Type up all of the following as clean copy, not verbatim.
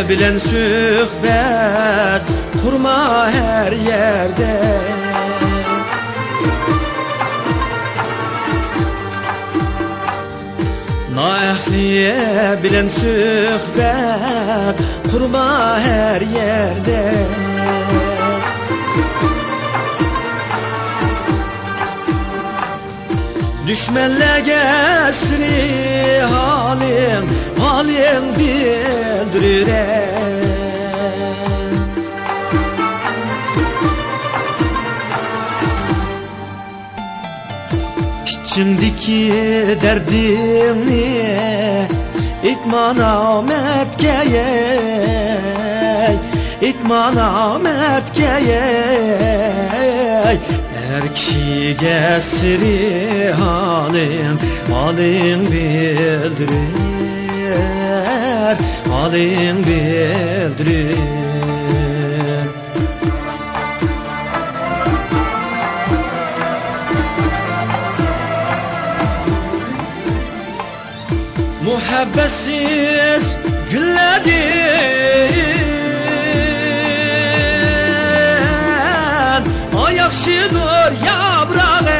bilen söhbet kurma her yerde. Naehliye bilen söhbet kurma her yerde. Düşmenle siri halin bildirir. İçimdeki derdimni itmana mertkeye, itmana mertkeye. Her kişiye siri halin bildirir, halin bildirir. Muhabbetsiz gülledin, ayakşıdır yaprağı,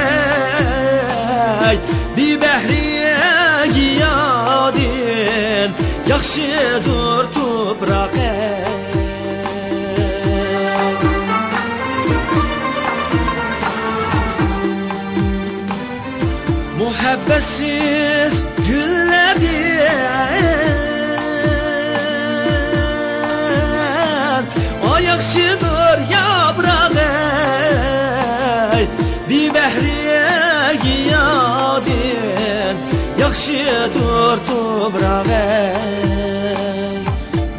bir behriye giyadin, yakşıdır toprağı. Muhabbetsiz gülledin, ayakşıdır yaprağı, bir behriye giyadin, yakşıdır toprağı.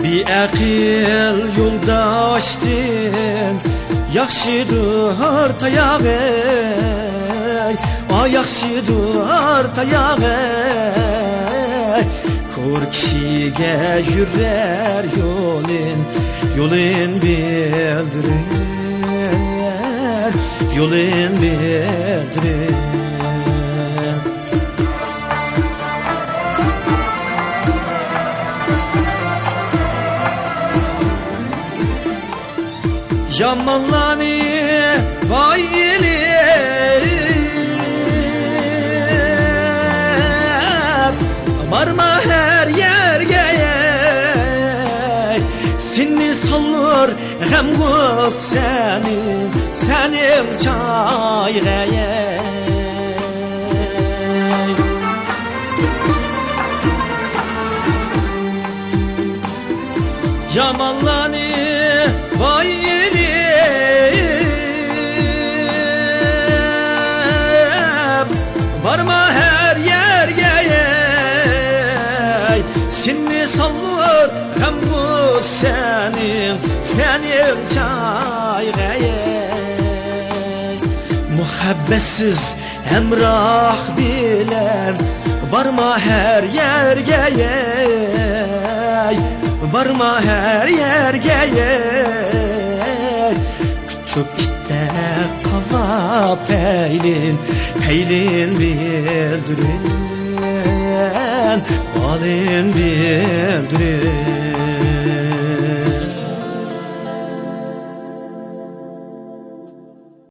Bir akıl yoldaşdin, yakşıdır tayağı, ayakşıdır tayağı. Kor kişiye yürrer yolun bildirir, yolun bildirir. Yamanlani vayili varma her yerge, seni salır gam gız senin çaygaya. Yamanlani vayili varma her yerge, seni salır hem bu senin çaygaya. Muhabbetsiz emrah bilen varma her yerge, varma her yerge. Küçük kitle kava peylin bildirin, halin bildirin.